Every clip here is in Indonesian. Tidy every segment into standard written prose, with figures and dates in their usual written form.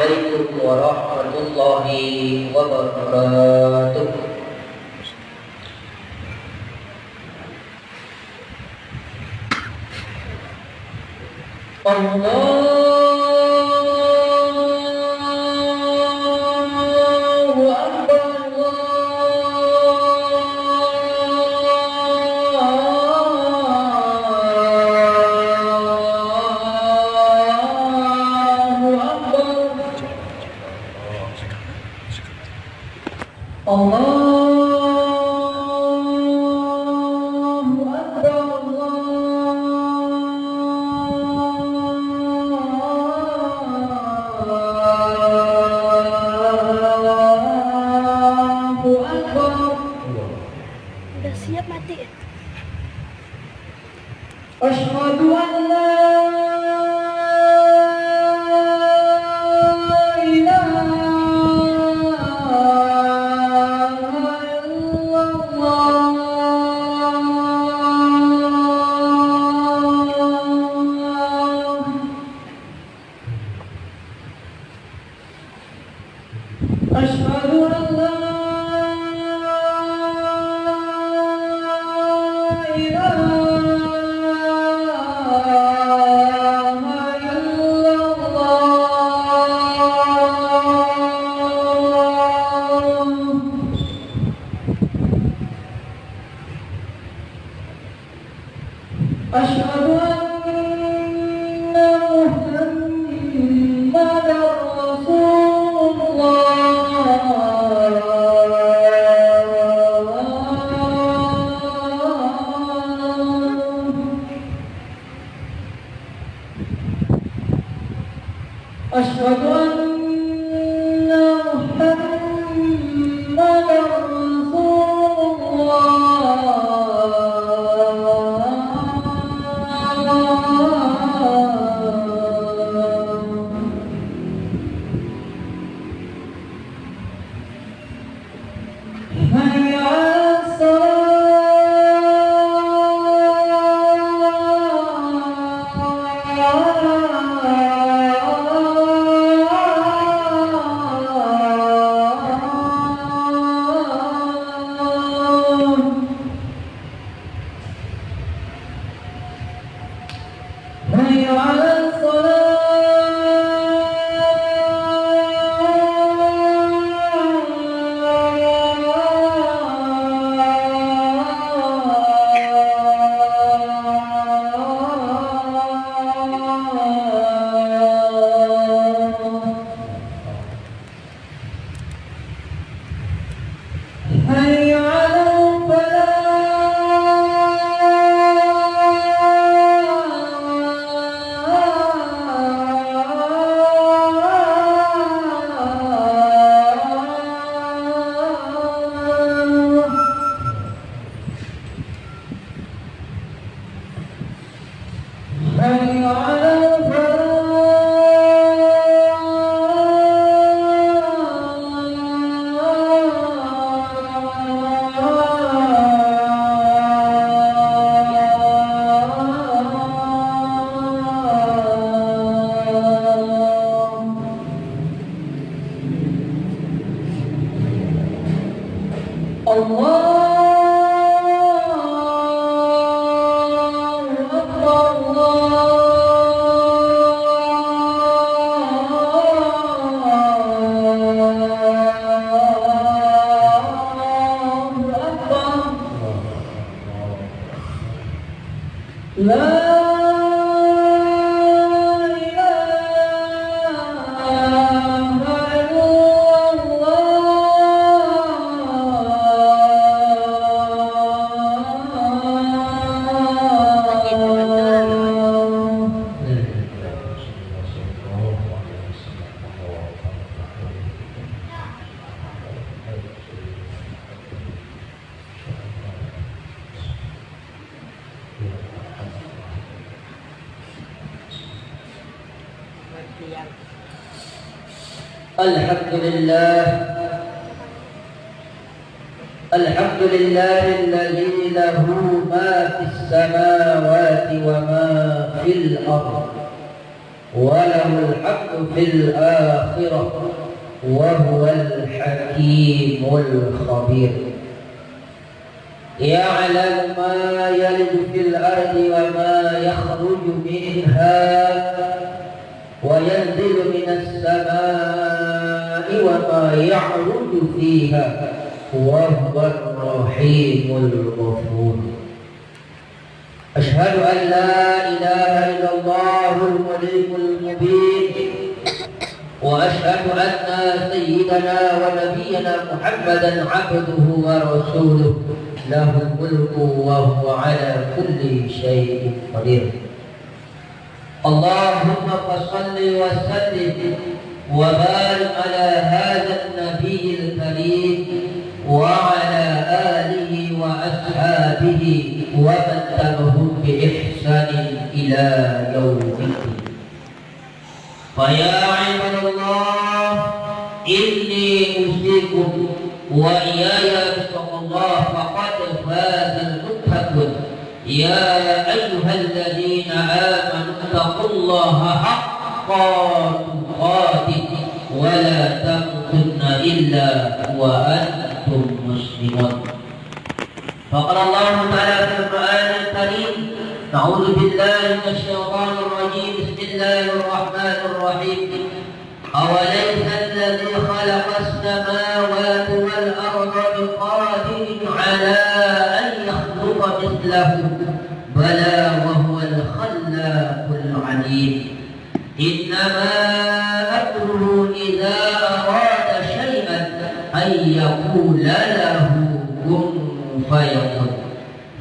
Assalamualaikum warahmatullahi wabarakatuh. Allahu Akbar, Allahu Akbar, Allahu Akbar, Allahu Akbar. Udah siap mati. Asyhadu an la أشهد أن لا إله إلا الله أشهد أن محمدا رسول أشهد أن محمدا رسول حي على حي على حي على حي على الحمد لله الذي له ما في السماوات وما في الأرض وله الحمد في الآخرة وهو الحكيم الخبير يعلم ما يلج في الأرض وما يخرج منها وينزل من السماء وما يعرج فيها وهو الرحيم الغفور أشهد أن لا إله إلا الله الملك المبين وأشهد أن سيدنا ونبينا محمدا عبده ورسوله له الملك وهو على كل شيء قدير اللهم صل وسلم وبارك على هذا النبي الكريم وعلى آله وأصحابه ومن تبعهم بإحسان إلى يوم الدين فيا عباد الله إني أوصيكم وإياي بتقوى الله فقد فاز المتقون يا أيها الذين آمنوا اتقوا الله حق تقاته ولا تموتن إلا وأنتم مسلمون فقال الله تعالى في القرآن الكريم أعوذ بالله من الشيطان الرجيم بسم الله الرحمن الرحيم أوليس الذي خلق السماوات والأرض بقادر على أن يخلق مثله بلى وهو الخلاق العليم إنما أمره إذا أراد شيئا أن يقول له كن فيكون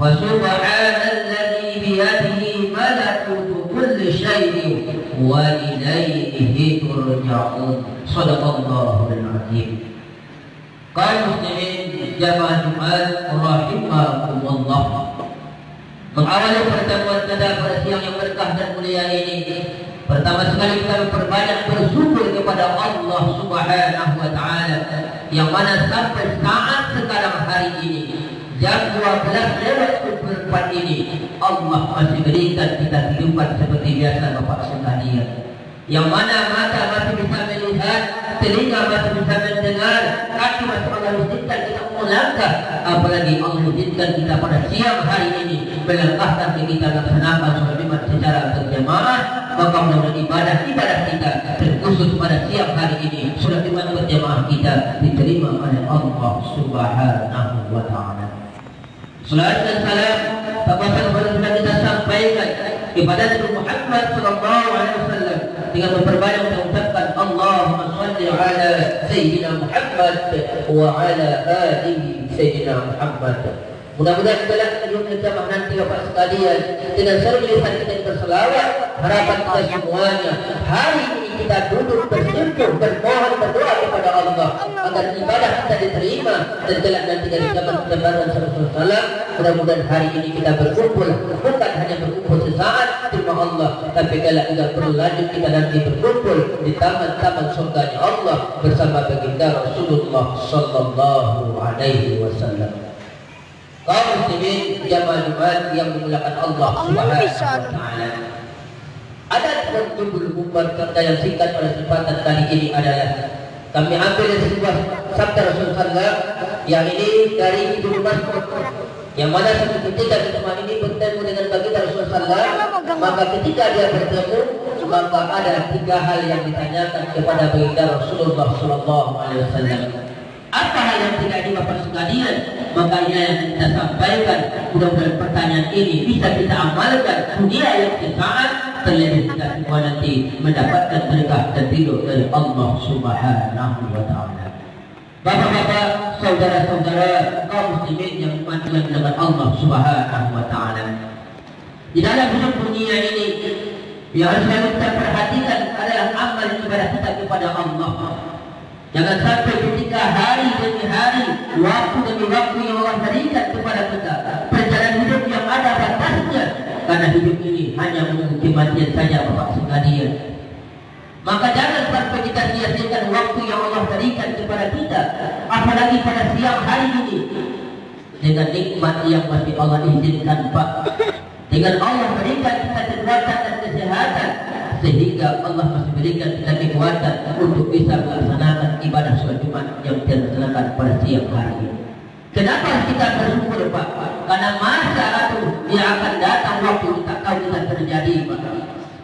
فسبحان الذي بيده ملكوت كل شيء وإليه ترجعون صدق الله العظيم kaum muslimin jamaah Jumat rahimakumullah. Mengawali pertemuan kita pada siang yang berkah dan mulia ini, pertama sekali kita memperbanyak bersyukur kepada Allah Subhanahu wa taala yang mana sampai saat sekarang hari ini jam 12:04 ini Allah masih berikan kita kehidupan seperti biasa Bapak sekalian, yang mana mata masih bisa melihat, telinga masih bisa mendengar, kaki masih Allah izinkan kita melangkah, apalagi Allah izinkan kita pada siang hari ini melangkahkan kita laksanakan sholat Jumat secara berjamaah. Maka mudah-mudahan ibadah kita terkhusus pada siang hari ini sholat Jumat berjamaah kita diterima oleh Allah Subhanahu wa taala. Salat dan salam kepada kita sampaikan kepada Nabi Muhammad sallallahu alaihi wasallam dengan memperbanyak mengucapkan Allahumma shalli ala sayyidina Muhammad wa ala ali sayyidina Muhammad. Mudah-mudahan kelak sebelum jamaah nanti Bapak sekalian dengan seluruh lisan kita berselawat, harapan kita semuanya hari ini kita duduk bersyukur, bermohon, berdoa kepada Allah agar ibadah kita diterima dan kelak nanti dari zaman kebenaran Rasulullah. Mudah-mudahan hari ini kita berkumpul bukan hanya berkumpul sesaat terima Allah, tapi kelak juga berlanjut kita nanti berkumpul di taman-taman surganya Allah bersama baginda Rasulullah sallallahu alaihi wasallam. Kaum muslimin jamaah Jumat yang dimuliakan Allah Subhanahu wa taala. Ada judul buku kata yang singkat pada kesempatan kali ini adalah kami ambil dari sebuah sabda Rasulullah yang ini dari Ibnu Mas'ud, yang mana suatu ketika teman ini bertemu dengan baginda Rasulullah, maka ketika dia bertemu maka ada tiga hal yang ditanyakan kepada baginda Rasulullah sallallahu alaihi wasallam. Apa hal yang tidak Bapak sekalian? Maka ini yang kita sampaikan. Mudah-mudahan pertanyaan ini bisa kita amalkan dunia yang sesaat, terlebih kita semua nanti mendapatkan berkah dan ridho dari Allah Subhanahu wa taala. Bapak-bapak, saudara-saudara, kaum muslimin yang dimuliakan dengan Allah Subhanahu wa taala. Di dalam hidup dunia ini yang harus kita perhatikan adalah amal ibadah kita kepada Allah. Jangan sampai ketika hari demi hari, waktu demi waktu yang Allah berikan kepada kita, perjalanan hidup yang ada batasnya, karena hidup ini hanya menunggu kematian saja Bapak sekalian. Maka jangan sampai kita sia-siakan waktu yang Allah berikan kepada kita, apalagi pada siang hari ini, dengan nikmat yang masih Allah izinkan Pak. Dengan Allah berikan kita kekuatan dan kesehatan, sehingga Allah masih berikan kita kekuatan untuk bisa melaksanakan ibadah sholat Jumat yang dilaksanakan pada siang hari ini. Kenapa kita bersyukur Pak? Karena masa itu yang akan datang waktu kita tahu bisa terjadi Pak.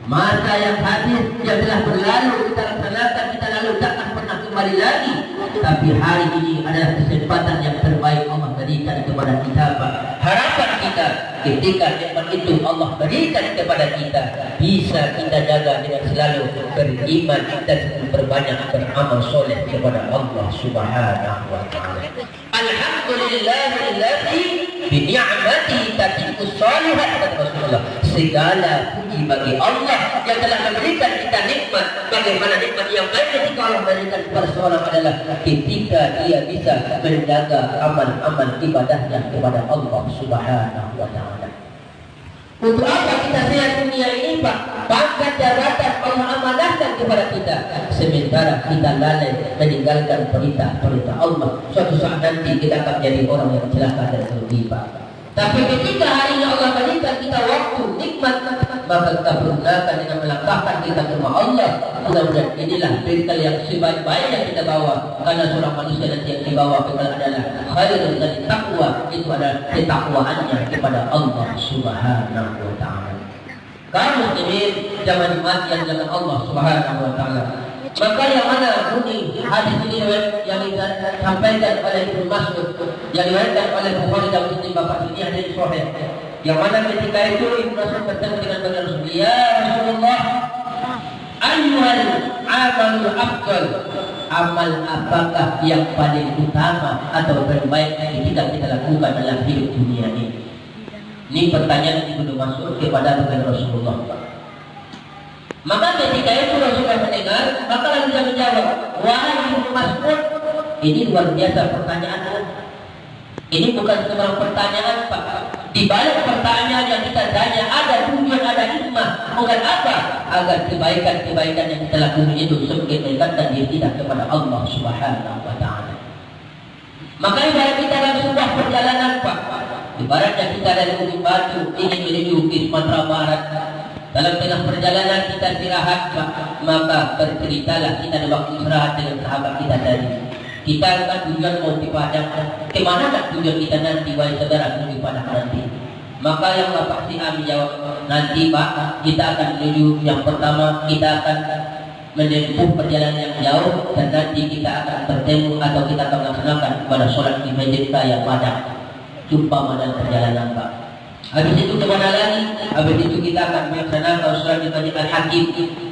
Masa yang hadir yang telah berlalu kita laksanakan, kita lalu takkan pernah kembali lagi. Tapi hari ini adalah kesempatan yang terbaik Allah berikan kepada kita Pak. Harapan kita ketika nikmat itu Allah berikan kepada kita, bisa kita jaga dengan selalu beriman dan berbanyak beramal soleh kepada Allah Subhanahu wa taala. Alhamdulillahilladzi bi ni'matihi tatimmu shalihat, kata Rasulullah. Segala puji bagi Allah yang telah memberikan kita nikmat. Bagaimana nikmat yang baik ketika Allah memberikan kepada seorang adalah ketika dia bisa menjaga amal-amal ibadahnya kepada Allah Subhanahu wa taala. Untuk apa kita sehat dunia ini Pak? Pangkat jabatan Allah amanahkan kepada kita, sementara kita lalai meninggalkan perintah Allah. Suatu saat nanti kita akan jadi orang yang celaka dan rugi Pak. Tapi ketika hari ini Allah berikan kita waktu nikmat, maka kita gunakan dengan melangkahkan kita ke rumah Allah. Mudah-mudahan inilah bekal yang sebaik-baiknya kita bawa, karena seorang manusia nanti yang dibawa bekal adalah khairul dari takwa, itu adalah ketakwaannya kepada Allah Subhanahu wa taala. Kaum muslimin zaman Jumat yang dengan Allah Subhanahu wa taala. Maka yang mana bunyi hadis ini yang disampaikan oleh Ibnu Mas'ud, yang diriwayatkan oleh Bukhari dan Muslim, Bapak ini hadis sahih. Yang mana ketika itu Ibnu Mas'ud bertemu dengan baginda Rasul, "Ya Rasulullah, ayyuhal amalul afdal?" Amal apakah yang paling utama atau terbaik ketika kita lakukan dalam hidup dunia ini? Ini pertanyaan Ibnu Mas'ud kepada baginda Rasulullah. Maka ketika itu Rasulullah mendengar, maka lalu dia menjawab, "Wahai Ibnu Mas'ud," ini luar biasa pertanyaan. Ini bukan sebarang pertanyaan Pak. Di balik pertanyaan yang kita tanya ada tujuan, ada hikmah. Bukan apa? Agar kebaikan-kebaikan yang kita lakukan itu mendekatkan diri kita kepada Allah Subhanahu wa taala. Maka ibarat kita dalam sebuah perjalanan Pak. Ibaratnya kita dari Bukit Batu ingin menuju ke Sumatera Barat. Dalam tengah perjalanan kita istirahat Pak, maka berceritalah kita ada waktu istirahat dengan sahabat kita tadi. Kita kan tujuan mau di Padang. Kemana kan tujuan kita nanti, wahai saudara, menuju Padang nanti? Maka yang Bapak si Ami jawab, nanti Pak, kita akan menuju yang pertama, kita akan menempuh perjalanan yang jauh, dan nanti kita akan bertemu atau kita akan melaksanakan pada sholat di Masjid Raya Padang. Jumpa dalam perjalanan Pak. Habis itu kemana lagi? Habis itu kita akan melaksanakan sholat di Masjid Al-Hakim.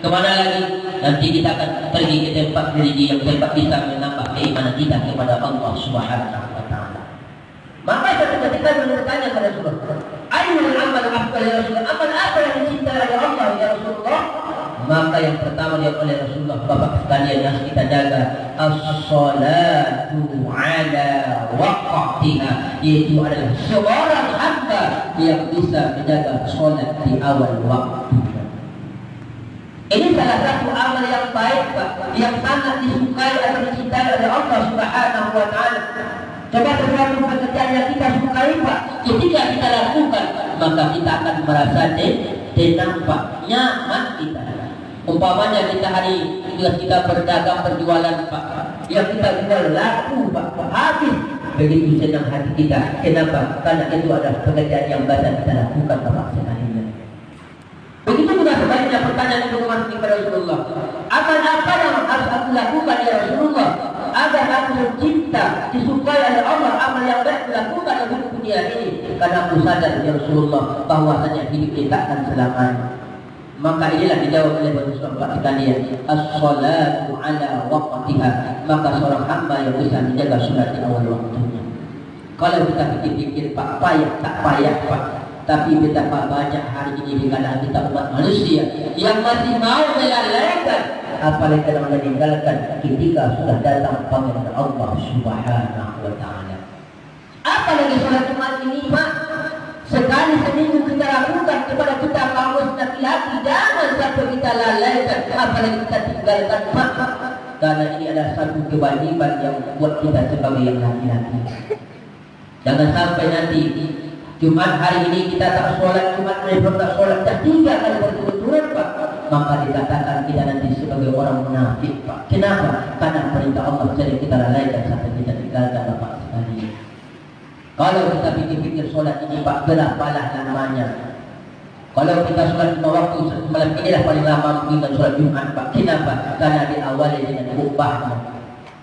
Kemana lagi? Nanti kita akan pergi ke tempat religi yang tempat bisa menambah keimanan kita kepada Allah Subhanahu wa taala. Maka satu ketika bertanya kepada Rasulullah, "Ayyul amal afdal ya Rasulullah?" Amal apa yang dicintai oleh Allah ya Rasulullah? Maka yang pertama dia oleh Rasulullah, Bapak sekalian yang kita jaga, as-salatu ala waqtiha, yaitu adalah seorang hamba yang bisa menjaga salat di awal waktu. Ini salah satu amal yang baik Pak, yang sangat disukai atau dicintai oleh Allah Subhanahu wa taala. Coba sesuatu pekerjaan yang kita sukai Pak, ketika kita lakukan, maka kita akan merasa tenang Pak, nyaman kita. Umpamanya kita hari tugas kita berdagang berjualan Pak, yang kita jual laku Pak, habis, begitu senang hati kita. Kenapa? Karena itu adalah pekerjaan yang biasa kita lakukan Bapak sekalian. Begitu juga sebaliknya pertanyaan Ibnu Mas'ud kepada Rasulullah, amal apa yang harus aku lakukan ya Rasulullah agar aku tercipta disukai oleh Allah, amal yang baik dilakukan dalam hidup dunia ini? Karena aku sadar ya Rasulullah bahwasanya hidup kita akan selamanya. Maka inilah dijawab oleh Rasulullah sekalian, as-salatu ala waqtiha. Maka seorang hamba yang bisa menjaga salat di awal waktunya. Kalau kita pikir-pikir Pak, payah tak payah Pak, tapi betapa banyak hari ini di kalangan kita umat manusia yang masih mau melalaikan, apalagi kalau meninggalkan ketika sudah datang panggilan Allah Subhanahu wa taala. Apalagi sholat Jumat ini Pak, sekali seminggu kita lakukan kepada kita kaum laki-laki, jangan sampai kita lalaikan, apalagi kita tinggalkan Pak, karena ini adalah satu kewajiban yang buat kita sebagai yang laki-laki. Jangan sampai nanti Jumat hari ini kita tak sholat, Jumat hari tak sholat, dah 3 kali berturut-turut Pak. maka dikatakan kita nanti sebagai orang munafik, Pak. Kenapa? Karena perintah Allah sering kita lalaikan sampai kita tinggalkan, Bapak sekalian. Kalau kita pikir-pikir sholat ini, Pak, berapalah namanya? Kalau kita sholat 5 waktu, malam inilah paling lama mungkin sholat Jumat, Pak. Kenapa? Karena diawali dengan khutbahnya.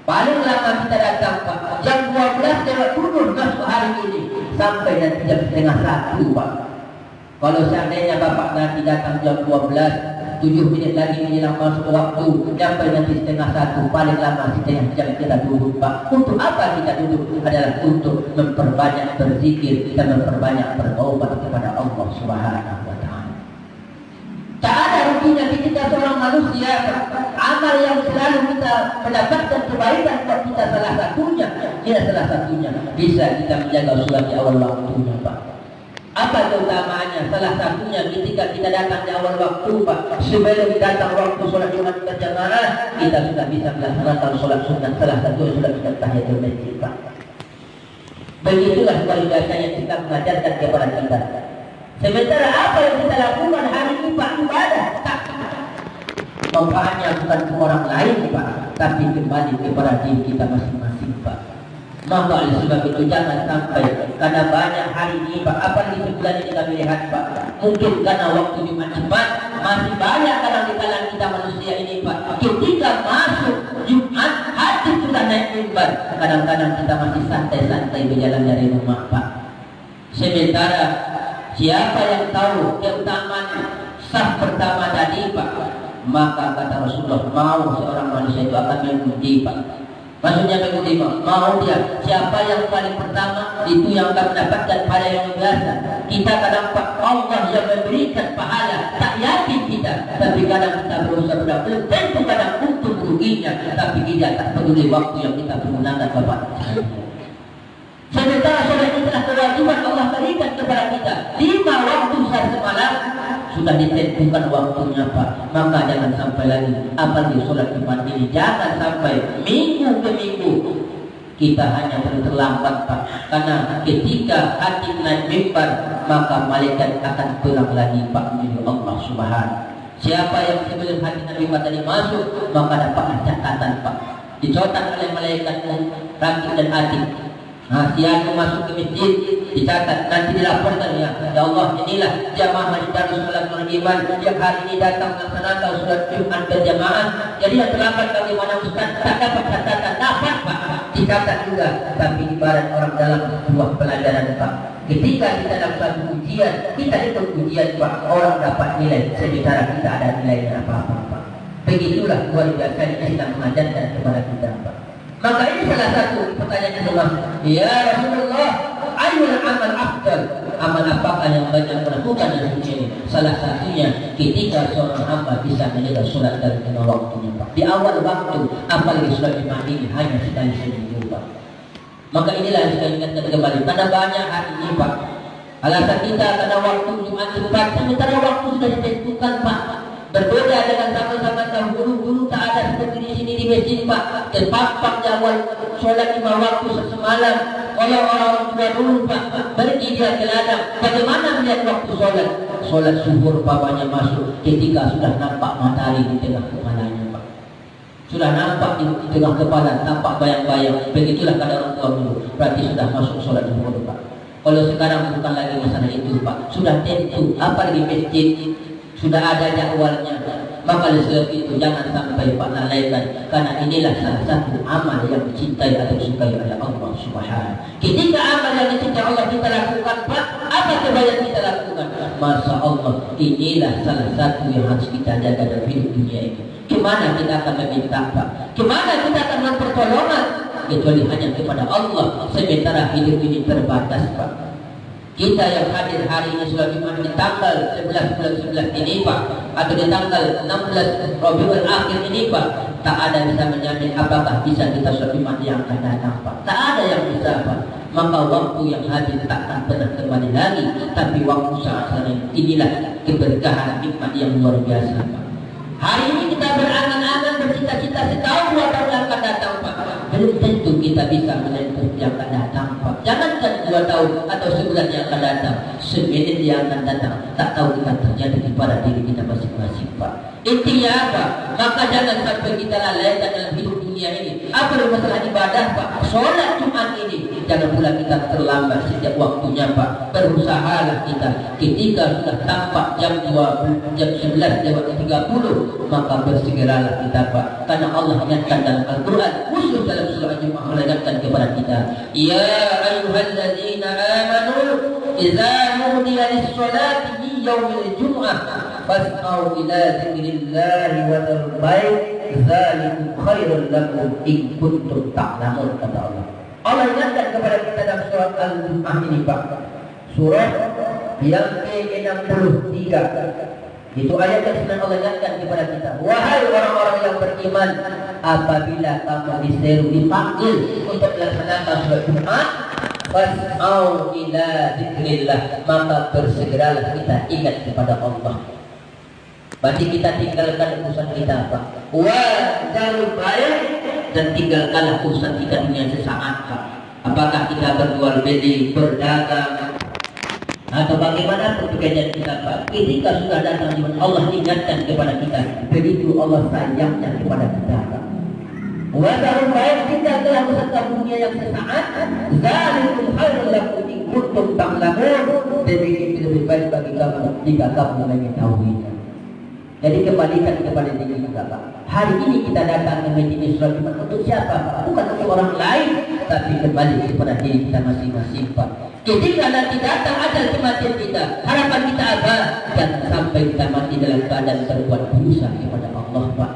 Paling lama kita datang, Pak, jam 12 lewat turun masuk hari ini sampai nanti jam setengah 1, Pak. Kalau seandainya Bapak nanti datang jam 12, 7 menit lagi menjelang masuk waktu, sampai nanti setengah 1, paling lama setengah jam kita duduk, Pak. Untuk apa kita duduk? Adalah untuk memperbanyak berzikir, kita memperbanyak bertaubat kepada Allah Subhanahu wa Ta'ala. Tak ada ruginya kita seorang manusia, Pak. Amal yang selalu kita mendapatkan kebaikan buat kita salah satunya, bisa kita menjaga sholat di awal waktunya, Pak. Apa keutamaannya? Salah satunya ketika kita datang di awal waktu, Pak, sebelum datang waktu sholat Jumat berjamaah, kita sudah bisa melaksanakan sholat sunat. Salah satu sholat sunat tahiyatul masjid, Pak. Begitulah kualitasnya kita mengajarkan kepada kita. Sementara apa yang kita lakukan hari ini, Pak, ibadah. Manfaatnya bukan ke orang lain, Pak, tapi kembali kepada diri kita masing-masing, Pak. Maka oleh sebab itu jangan sampai, karena banyak hari ini, Pak, apalagi sebulan ini kami lihat, Pak, mungkin karena waktu Jumat cepat, masih banyak kadang di kalangan kita manusia ini, Pak, ketika masuk Jumat hati sudah naik mimbar, kadang-kadang kita masih santai-santai berjalan dari rumah, Pak. Sementara siapa yang tahu keutamaan saf pertama tadi, Pak, maka kata Rasulullah, mau seorang manusia itu akan mengundi, Pak. Maksudnya mengikuti, mau dia siapa yang paling pertama itu yang akan mendapatkan pahala yang biasa. Kita kadang, Pak, Allah yang memberikan pahala, tak yakin kita, tapi kadang kita berusaha belum tentu kadang untuk ruginya, tapi kita tak peduli waktu yang kita gunakan, Bapak. Sementara sholat itu telah kewajiban Allah berikan kepada kita 5 waktu sehari semalam, sudah ditentukan waktunya, Pak. Maka jangan sampai lagi, apalagi sholat Jumat ini, jangan sampai minggu ke minggu kita hanya terlambat, Pak. Karena ketika hati naik mimbar, maka malaikat akan pulang lagi, Pak, menuju Allah Subhanahu. Siapa yang sebelum hati naik mimbar tadi masuk, maka dapatlah catatan, Pak. Dicatat oleh malaikat Rakib dan Atid. Nah, siapa masuk ke masjid dicatat, nanti dilaporkan, ya Allah, inilah jamaah Masjid Darus Salam Iman yang hari ini datang melaksanakan sholat Jumat berjamaah. Jadi yang terlambat bagaimana Ustaz? Tak dapat catatan, dapat, Pak, dicatat juga. Tapi ibarat orang dalam sebuah pelajaran, Pak, ketika kita dapat ujian, kita ikut ujian, Pak, orang dapat nilai, sementara kita ada nilainya apa-apa, Pak. Begitulah luar biasa Islam mengajarkan kepada kita, Pak. Maka ini salah satu pertanyaan Allah. Ya Rasulullah, ayul amal afdal? Amal apakah yang banyak melakukan dalam dunia ini? Salah satunya ketika seorang hamba bisa menjaga sholat dari 5 waktunya, Pak. Di awal waktu, apalagi sholat Jumat ini hanya sekali seminggu, Pak. Maka inilah yang kita ingatkan kembali. Karena banyak hari ini, Pak, alasan kita karena waktu Jumat cepat, sementara waktu sudah ditentukan, Pak. Berbeda dengan zaman-zaman dahulu tak ada seperti di sini di masjid, Pak. Terpampang di awal sholat 5 waktu semalam. Kalau orang tua dulu, Pak, pergi dia ke ladang. Bagaimana melihat waktu sholat? Sholat zuhur bapaknya masuk ketika sudah nampak matahari di tengah kepalanya, Pak. Sudah nampak di tengah kepala, nampak bayang-bayang. Begitulah kata orang tua dulu. Berarti sudah masuk sholat zuhur, Pak. Kalau sekarang bukan lagi masalah itu, Pak. Sudah tentu, apalagi masjid sudah ada jadwalnya. Maka oleh sebab itu jangan sampai, Pak, lalaikan, karena inilah salah satu amal yang dicintai atau disukai oleh Allah Subhanahu. Ketika amal yang dicintai Allah kita lakukan, Pak, apa kebaikan kita lakukan? Masya Allah, inilah salah satu yang harus kita jaga dalam hidup dunia ini. Kemana kita akan meminta, Pak? Kemana kita akan mempertolongan? Kecuali hanya kepada Allah. Sementara hidup ini terbatas, Pak. Kita yang hadir hari ini sholat Jumat di tanggal 11 bulan 11 ini, Pak, atau di tanggal 16 Rabiul Akhir ini, Pak, tak ada bisa menjamin apakah bisa kita sholat Jumat yang akan datang, Pak. Tak ada yang bisa, Pak. Maka waktu yang hadir tak akan pernah kembali lagi. Tapi waktu saat inilah keberkahan nikmat yang luar biasa, Pak. Hari ini kita berangan-angan bercita-cita setahun 2 tahun yang akan datang, Pak. Belum tentu kita bisa menentu yang akan datang, Pak. Jangankan 2 tahun atau sebulan yang akan datang, semenit yang akan datang, tak tahu kita terjadi kepada diri kita masing-masing, Pak. Intinya apa? Maka jangan sampai kita lalaikan dalam hidup dunia ini. Apa masalah ibadah Pak? Sholat Jumat ini jangan pula kita terlambat setiap waktunya Pak. Berusahalah kita. Ketika sudah tampak jam 11 lewat 30, maka bersegeralah kita Pak. Karena Allah ingatkan dalam Al-Quran, khusus dalam surah Jumat, Allah ingatkan kepada kita, ya ayyuhalladzina amanu idza nudiya lis-sholati min yaumil jum'ah fas'au ila dzikrillahi wa dzarul bait dzalikum khairul lakum in kuntum ta'lamun, kata Allah. Allah ingatkan kepada kita dalam surat Al-Jum'ah ini Pak, surah yang ke-63. Itu ayat yang sedang Allah ingatkan kepada kita, wahai orang-orang yang beriman, apabila kamu diseru, dipanggil untuk melaksanakan sholat Jumat, fas'au ila dzikrillah, maka bersegeralah kita ingat kepada Allah. Berarti kita tinggalkan urusan kita Pak. Wa dzarul bait, dan tinggalkanlah urusan kita dunia sesaat Pak. Apakah kita berjual beli, berdagang, atau bagaimana pekerjaan kita Pak. Ketika sudah datang Allah ingatkan kepada kita, begitu Allah sayangnya kepada kita Pak. Wa dzarul bait, tinggalkanlah urusan dunia yang sesaat. Dzalikum khairul lakum in kuntum ta'lamun, demikian lebih baik bagi kamu jika kamu mengetahuinya. Jadi kembalikan kepada diri kita Pak. Hari ini kita datang ke Masjid Sholat Jumat untuk siapa? Bukan untuk orang lain, tapi kembali kepada diri kita masing-masing Pak. Ketika nanti datang ajal kematian kita, harapan kita apa? Jangan sampai kita mati dalam keadaan berbuat dosa kepada Allah Pak.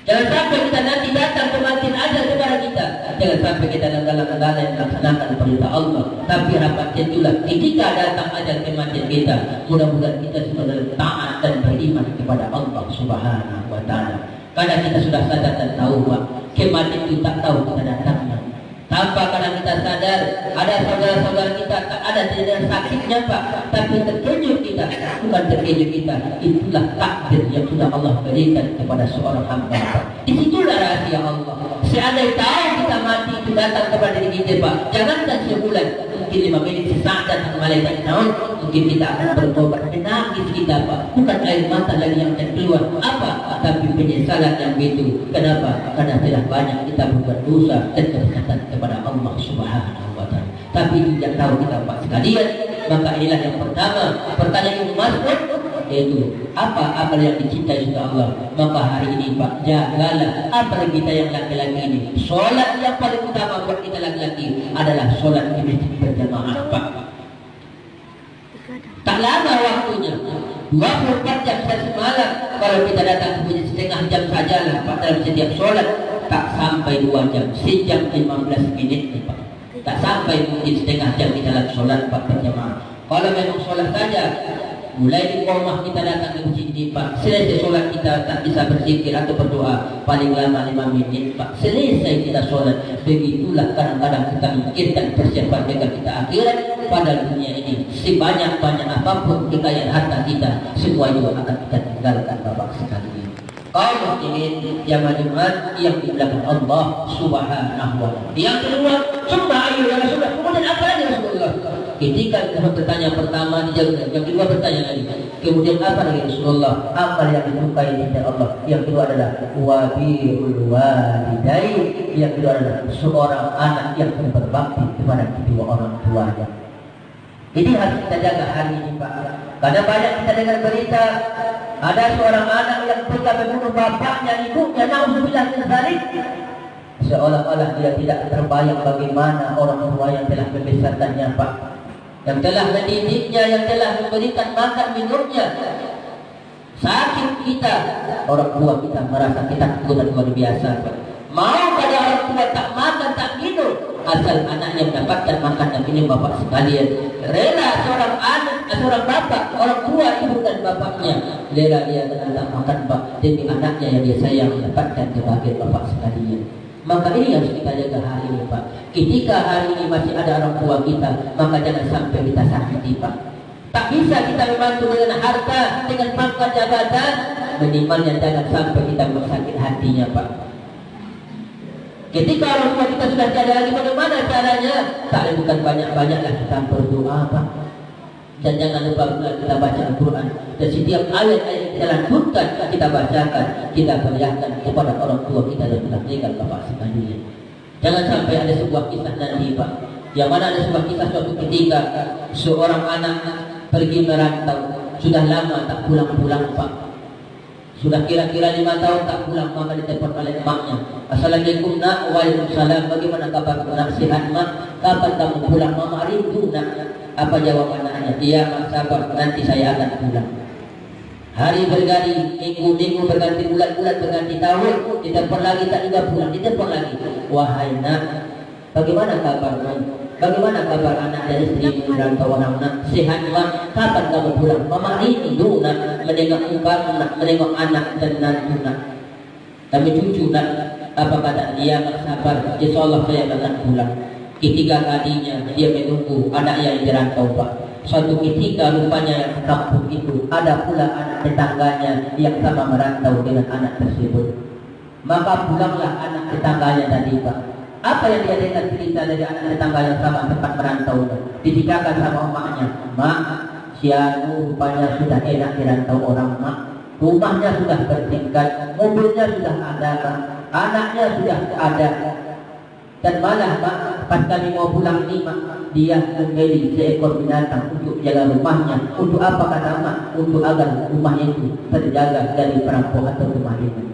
Jangan sampai kita nanti datang kematian ajal kepada kita, jangan sampai kita dalam keadaan melaksanakan perintah Allah. Tapi harapan itulah ketika datang ajal kematian kita, mudah-mudahan kita semua dalam taat dan beriman kepada Allah Subhanahu wa Ta'ala. Karena kita sudah sadar dan tahu Pak, kematian itu tak tahu kita datangnya. Tanpa kadang kita sadar, ada saudara-saudara kita tak ada dengan sakitnya Pak, tapi terkejut kita, bukan terkejut kita, itulah takdir yang sudah Allah berikan kepada seorang hamba Pak. Disitulah rahasia Allah. Seandainya tahu kita mati itu datang kepada diri kita Pak, jangankan sebulan, mungkin 5 menit sesaat datang malaikat tahun, mungkin kita akan bertobat, menangis kita Pak, bukan air mata lagi yang akan keluar, apa? Tapi penyesalan yang begitu. Kenapa? Karena telah banyak kita berbuat dosa dan kedekatan kepada Allah Subhanahu wa Ta'ala. Tapi tidak tahu kita Pak sekalian, maka inilah yang pertama pertanyaan yang masuk, yaitu apa amal yang dicintai oleh Allah. Maka hari ini Pak, jagalah apalagi kita yang laki-laki ini. Sholat yang paling utama buat kita laki-laki adalah sholat di masjid berjamaah Pak. Tak lama waktunya, 24 jam semalam. Kalau kita datang ke masjid setengah jam sajalah Pak dalam setiap sholat, tak sampai 2 jam, sejam 15 menit nih Pak. Tak sampai mungkin setengah jam kita dalam sholat Pak berjamaah. Kalau memang sholat saja, mulai di rumah kita datang ke masjid ini Pak, selesai sholat kita tak bisa berzikir atau berdoa, paling lama 5 menit Pak, selesai kita sholat. Begitulah kadang-kadang kita mikirkan persiapan jaga kita akhirat. Pada dunia ini sebanyak-banyak apapun kekayaan harta kita, semua itu akan kita tinggalkan Bapak sekalian. Kaum muslimin yang Jumat yang dimuliakan Allah Subhanahu wa Ta'ala. Yang kedua, summa ayu ya Rasulullah. Kemudian apa lagi Rasulullah? Ketika kita bertanya pertama dijawab, yang kedua bertanya lagi. Kemudian apa lagi Rasulullah? Apa yang disukai oleh Allah? Yang kedua adalah wabirul walidain. Yang kedua adalah seorang anak yang berbakti kepada kedua orang tuanya. Ini harus kita jaga hari ini Pak. Karena banyak kita dengar berita ada seorang anak yang tega membunuh bapaknya, ibunya, naudzubillah min dzalik. Seolah-olah dia tidak terbayang bagaimana orang tua yang telah membesarkannya Pak, yang telah mendidiknya, yang telah memberikan makan minumnya. Sakit kita, orang tua kita merasa kita ketakutan luar biasa Pak. Mau pada orang tua tak makan tak minum, asal anaknya mendapatkan makan dan minum Bapak sekalian. Rela seorang anak, seorang bapak, orang tua ibu dan bapaknya, rela dia tak makan Pak demi anaknya yang dia sayang mendapatkan kebahagiaan Bapak sekalian. Maka ini harus kita jaga hari ini Pak. Ketika hari ini masih ada orang tua kita, maka jangan sampai kita sakiti Pak. Tak bisa kita membantu dengan harta, dengan pangkat jabatan, minimalnya jangan sampai kita mersakit hatinya Pak. Ketika orang tua kita sudah tiada lagi, bagaimana caranya? Tak bukan banyak-banyaklah kita berdoa Pak. Dan jangan lupa kita baca Al-Quran. Dan setiap ayat-ayat yang kita lanjutkan, kita bacakan, kita perlihatkan kepada orang tua kita dan kita meninggal bapak sekalian. Jangan sampai ada sebuah kisah nanti Pak, yang mana ada sebuah kisah suatu ketika seorang anak pergi merantau, sudah lama tak pulang-pulang Pak. Sudah kira-kira 5 tahun tak pulang, maka ditelepon oleh emaknya. Assalamualaikum nak, waalaikumsalam. Bagaimana kabar nak, sehat mak? Kapan kamu pulang? Mama rindu nak. Apa jawab anaknya? Iya mak, sabar, nanti saya akan pulang. Hari berganti, minggu berganti, bulan berganti, tahun ditelepon lagi, tak juga pulang, ditelepon lagi. Wahai nak, bagaimana kabarmu? Bagaimana kabar anak dan istrimu dan orang nak? Sehat mak? Kapan kamu pulang? Mama rindu nak menengok kamu nak, menengok anak dan nantu nak. Kami cucu nak. Apa kata dia? Mak sabar, insyaallah saya akan pulang. Ketiga kalinya dia menunggu anaknya yang dirantau Pak. Suatu ketika rupanya yang kampung itu ada pula anak tetangganya yang sama merantau dengan anak tersebut. Maka pulanglah anak tetangganya tadi Pak. Apa yang dia dengar cerita dari anak tetangga yang sama tempat merantau, diceritakan sama emaknya. Mak, si anu rupanya sudah enak dirantau orang mak. Rumahnya sudah bertingkat, mobilnya sudah ada, Mak. Anaknya sudah ada. Dan malah Mak, pas kami mau pulang ini Mak, dia membeli seekor binatang untuk jaga rumahnya. Untuk apa kata Mak? Untuk agar rumahnya itu terjaga dari perampok atau kemalingan.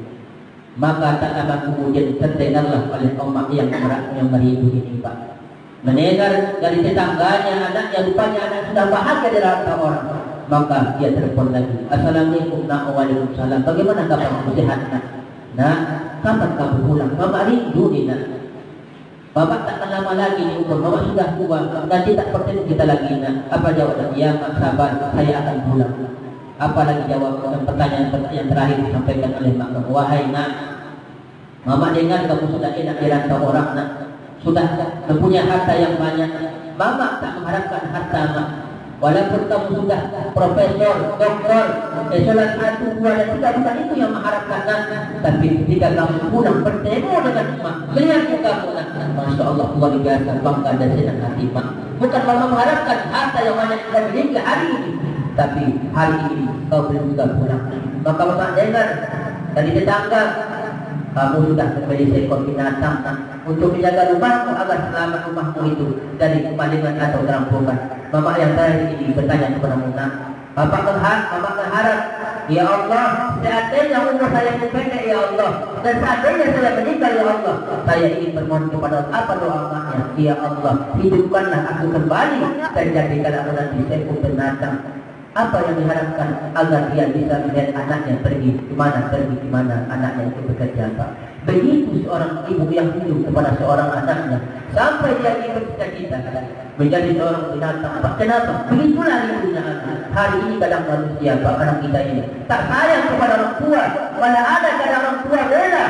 Maka tak lama kemudian terdengarlah oleh emak yang meribu ini Pak. Mendengar dari tetangganya anaknya, rupanya anak sudah bahagia dirantau orang. Maka dia telepon lagi. Assalamualaikum nak, waalaikumsalam. Bagaimana kabarmu, sehat nak? Nak, kapan kamu pulang? Mama rindu nih nak. Bapak tak akan lama lagi nih umur. Mama sudah tua. Nanti tak bertemu kita lagi nak. Apa jawabannya? Ya mak, sabar, saya akan pulang. Apalagi jawab pertanyaan terakhir disampaikan oleh mak. Wahai nak, mama dengar kamu sudah enak dirantau orang nak, sudah mempunyai harta yang banyak. Mama tak mengharapkan harta mak. Walaupun kamu sudah profesor, doktor, eselon 1, 2 dan 3, bukan itu yang mengharapkan nak. Tapi ketika kamu pulang bertemu dengan mak, melihat kamu nak, masya Allah luar biasa bangga dan senang hati mak. Bukan mama mengharapkan harta yang banyak kita miliki hari ini, tapi hari ini kau belum juga pulang. Maka bapak dengar dari tetangga, kamu sudah membeli seekor binatang untuk menjaga rumahmu agar selamat rumahmu itu dari kemalingan atau perampokan. Bapak yang terakhir ini bertanya kepada Mu'nah, Bapak berharap, ya Allah, seandainya umur saya pendek ya Allah, dan seandainya saya meninggal ya Allah, saya ingin bermohon kepada Allah. Apa doa maknya? Ya Allah, hidupkanlah aku kembali dan jadikan aku nanti seekor binatang. Apa yang diharapkan agar dia bisa melihat anaknya pergi ke mana anaknya itu bekerja Pak. Begitu seorang ibu yang hidup kepada seorang anaknya sampai dia ingin bercita-cita menjadi seorang binatang Pak. Kenapa? Begitulah ibunya anak. Hari ini kadang manusia Pak, kadang kita ini tak sayang kepada orang tua. Malah ada kadang orang tua rela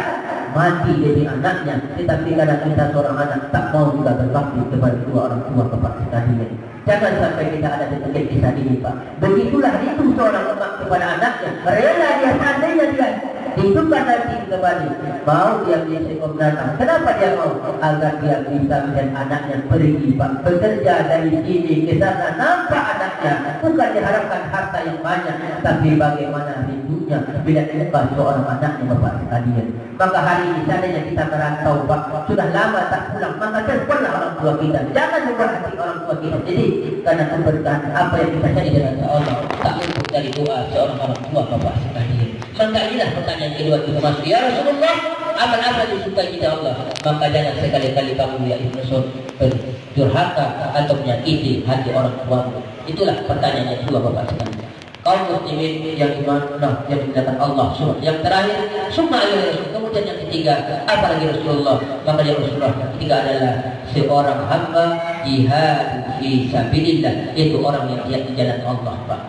mati demi anaknya, tetapi kadang kita seorang anak tak mau juga berbakti kepada dua orang tua Bapak sekalian. Jangan sampai kita ada detik kisah ini Pak. Begitulah itu seorang emak kepada anaknya, rela dia seandainya dia dihidupkan nanti kembali, mau dia beli seekor binatang. Kenapa dia mau? Agar dia bisa melihat anaknya pergi Pak, bekerja dari sini ke sana, nampak anaknya. Bukan diharapkan harta yang banyak, tapi bagaimana rindunya bila lepas seorang anaknya Bapak sekalian. Maka hari ini seandainya kita merantau Pak, sudah lama tak pulang, maka teleponlah orang tua kita. Jangan lupa hati orang tua kita. Jadi karena keberkahan apa yang kita cari dengan Allah tak luput dari doa seorang orang tua Bapak sekalian. Maka inilah pertanyaan kedua kita masuk. Ya Rasulullah, amal apa yang disukai kita Allah? Maka jangan sekali-kali kamu ya Ibn Mas'ud durhaka atau menyakiti hati orang tuamu. Itulah pertanyaan yang kedua Bapak sekalian. Kaum muslimin yang iman, yang dimuliakan Allah. Yang terakhir, summa ya Rasul. Kemudian yang ketiga, apa lagi Rasulullah? Maka yang Rasulullah yang ketiga adalah seorang hamba jihad fi sabilillah, yaitu orang yang jihad di jalan Allah Pak.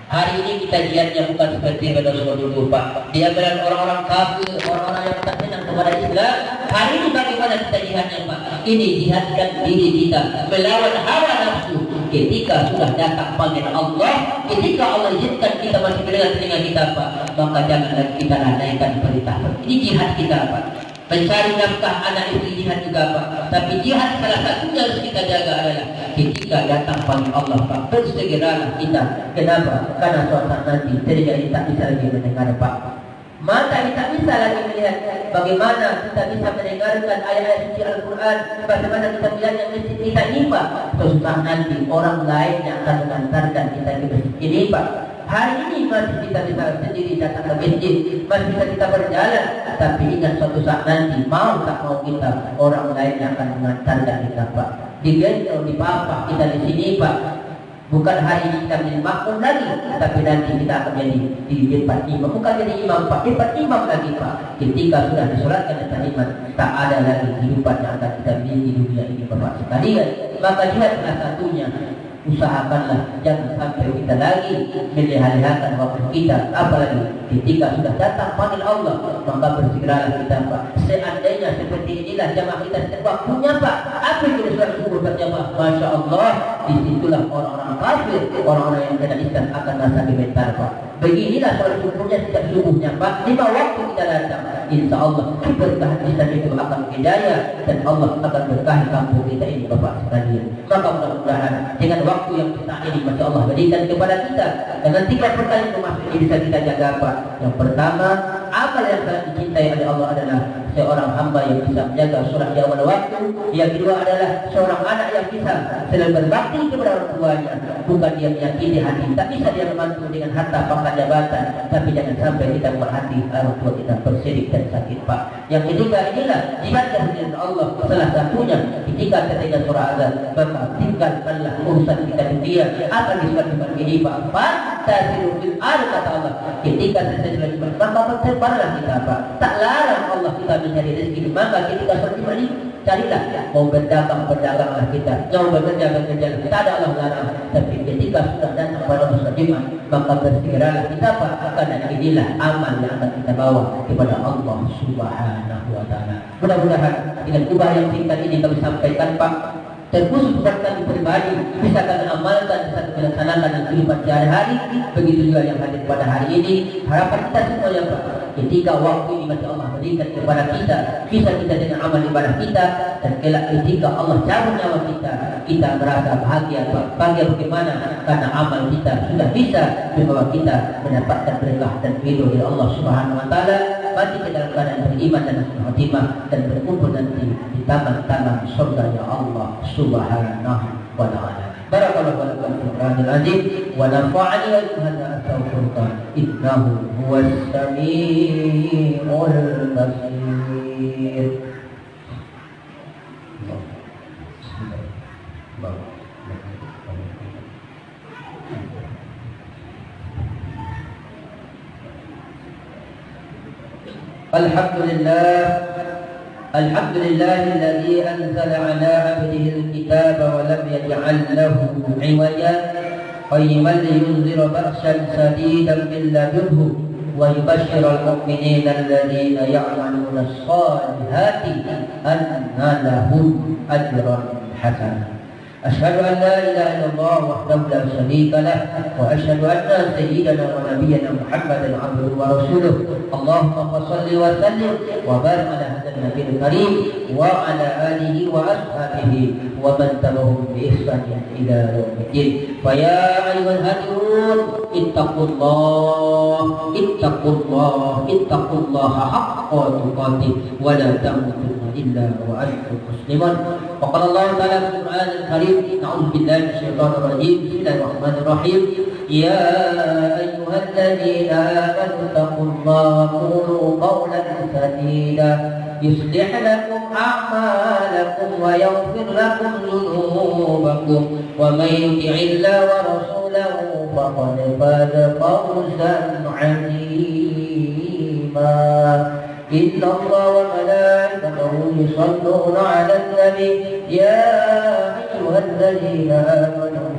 Hari ini kita jihadnya bukan seperti pada Rasulullah dulu Pak. Dia berada orang-orang kafir, orang-orang yang tak senang kepada Islam. Hari ini bagaimana kita jihadnya Pak? Ini jihadkan diri kita melawan hawa nafsu. Ketika sudah datang panggilan Allah, ketika Allah izinkan kita masih mendengar telinga kita Pak, maka jangan lagi kita lalaikan perintah. Ini jihad kita Pak. Mencari nafkah anak istri jihad juga Pak. Tapi jihad salah satunya harus kita jaga adalah ketika datang panggil Allah Pak, bersegeralah kita. Kenapa? Karena suatu saat nanti terjadi tak bisa lagi mendengar Pak. Mata kita bisa lagi melihat bagaimana kita bisa mendengarkan ayat-ayat suci Al-Quran, bagaimana kita melihat yang masjid kita ini Pak. Suatu saat nanti orang lain yang akan mengantarkan kita ke masjid ini Pak. Hari ini masih kita bisa sendiri datang ke masjid, masih bisa kita berjalan. Tapi ingat suatu saat nanti, mau tak mau kita, orang lain yang akan mengantarkan kita Pak. Digendong, dipapah kita di sini Pak. Bukan hari ini kita menjadi makmum lagi, tapi nanti kita akan menjadi di depan imam. Bukan jadi imam Pak, depan imam lagi Pak. Ketika sudah disolatkan depan imam, tak ada lagi kehidupan yang akan kita miliki di dunia ini Bapak sekalian. Maka jihad salah satunya. Usahakanlah jangan sampai kita lagi melihar-liharkan waktu kita, apalagi ketika sudah datang panggil Allah, maka bersegeralah kita Pak. Seandainya seperti inilah jamaah kita setiap waktunya Pak, apa yang kita sudah syukur Pak? Masya Allah, disitulah orang-orang kafir, orang-orang yang tidak Islam akan rasa gemetar Pak. Beginilah soal syukurnya setiap subuhnya Pak. 5 waktu kita datang, insya Allah keberkahan Islam itu akan hidayah dan Allah akan berkahi kampung kita ini Bapak sekalian. Maka mudah-mudahan dengan waktu yang kita ini masya Allah berikan kepada kita dengan 3 pertanyaan termasuk ini bisa kita jaga Pak. Yang pertama, amal yang sangat dicintai oleh Allah adalah seorang hamba yang bisa menjaga sholat di awal waktu. Yang kedua adalah seorang anak yang bisa selalu berbakti kepada orang tuanya. Bukan dia meyakini hati, tak bisa dia membantu dengan harta pangkat jabatan, tapi jangan sampai kita buat hati orang tua kita bersedih dan sakit Pak. Yang ketiga inilah ibadah dengan Allah. Salah satunya ketika ketika surah azan, maka tinggalkanlah urusan kita dunia. Apa disebut ini Pak? Fantasiru fil ard kata Allah. Ketika selesai maka bertebarlah kita Pak. Tak larang Allah kita mencari rezeki. Maka ketika seperti ini carilah. Mau berdaganglah kita. Mau bekerja kita ada Allah larang. Tapi ketika sudah datang pada muslimah, maka bersegeralah kita Pak. Karena inilah amal yang akan kita bawa kepada Allah Subhanahu wa taala. Mudah-mudahan dengan ubah yang singkat ini kami sampaikan Pak, terkhusus buat kami pribadi bisa kami amalkan, bisa kami laksanakan dalam kehidupan sehari-hari. Begitu juga yang hadir pada hari ini. Harapan kita semua yang Pak, ketika waktu ini masih Allah berikan kepada kita, bisa kita dengan amal ibadah kita, dan kelak ketika Allah cabut nyawa kita, kita merasa bahagia Pak. Bahagia bagaimana? Karena amal kita sudah bisa membawa kita mendapatkan berkah dan ridho dari Allah Subhanahu wa taala. Mati kita dalam keadaan beriman dan khotimah dan berkumpul nanti di taman-taman surga ya Allah Subhanahu wa taala. Barakallahu lakum fil Qur'anil azim wa nafa'ani wa hadza astaghfirullah innahu huwas samiul basir. الحمد لله الذي أنزل على عبده الكتاب ولم يجعل له عوجا قيما لينذر بأسا شديدا من لدنه ويبشر المؤمنين الذين يعملون الصالحات أن لهم أجرا حسنا. أشهد أن لا إله إلا الله وحده لا شريك له وأشهد أن سيدنا ونبينا محمدا عبده ورسوله. اللهم صل وسلم وبارك على هذا النبي الكريم وعلى آله وأصحابه ومن تبعهم بإحسان إلى يوم الدين. فيا أيها الهادون اتقوا الله حق تقاته ولا تموتن إلا وأنتم مسلمون. وقال الله تعالى في القرآن الكريم: أعوذ بالله من الشيطان الرجيم. بسم الله الرحمن الرحيم. يا أيها الذين آمنوا اتقوا الله وقولوا قولا سديدا يصلح لكم أعمالكم ويغفر لكم ذنوبكم ومن يطع الله ورسوله فقد فاز فوزا عظيما. إن الله وملائكته يصلون على النبي يا أيها الذين آمنوا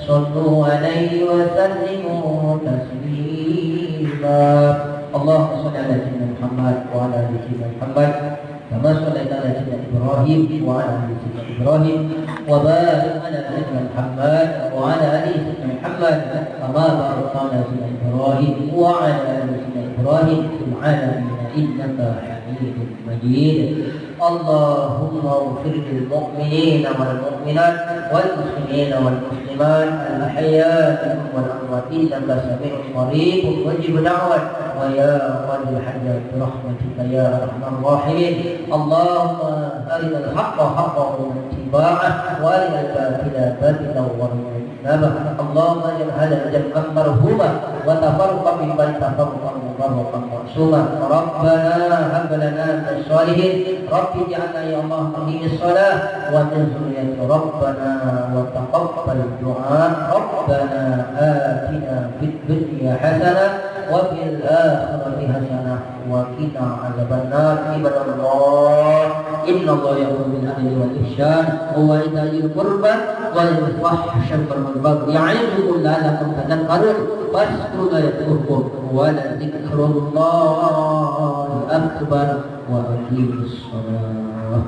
صلوا عليه وسلموا تسليما. اللهم صل على سيدنا محمد وعلى آل سيدنا محمد كما صليت على سيدنا إبراهيم وعلى آل سيدنا إبراهيم وبارك على سيدنا محمد وعلى آل سيدنا محمد كما باركت على سيدنا إبراهيم وعلى آل سيدنا إبراهيم في العالمين إنك حميد حميد مجيد. اللهم اغفر للمؤمنين والمؤمنات والمسلمين والمسلمات الأحياء منهم والأموات إنك سميع قريب مجيب دعوة ويا قاضي الحاجات برحمتك يا أرحم الراحمين. اللهم أرنا الحق حقا وارزقنا اتباعه وأرنا الباطل باطلا وارزقنا اجتنابه. اللهم اجعل هذا الجمع مرحوما وتفرقا من بين تفرقا مباركا معصوما. ربنا هب لنا من الصالحين رب اجعلنا يا الله مقيم الصلاة ومن ذرية ربنا وتقبل الدعاء. ربنا آتنا في الدنيا حسنة وفي الآخرة حسنة وقنا عذاب النار. عباد الله إن الله يأمر بالعدل والإحسان وإيتاء ذي القربى وينهى عن الفحشاء والبغي يعظكم لعلكم تذكرون فاذكروا الله يذكركم ولذكر الله أكبر وأقيموا الصلاة.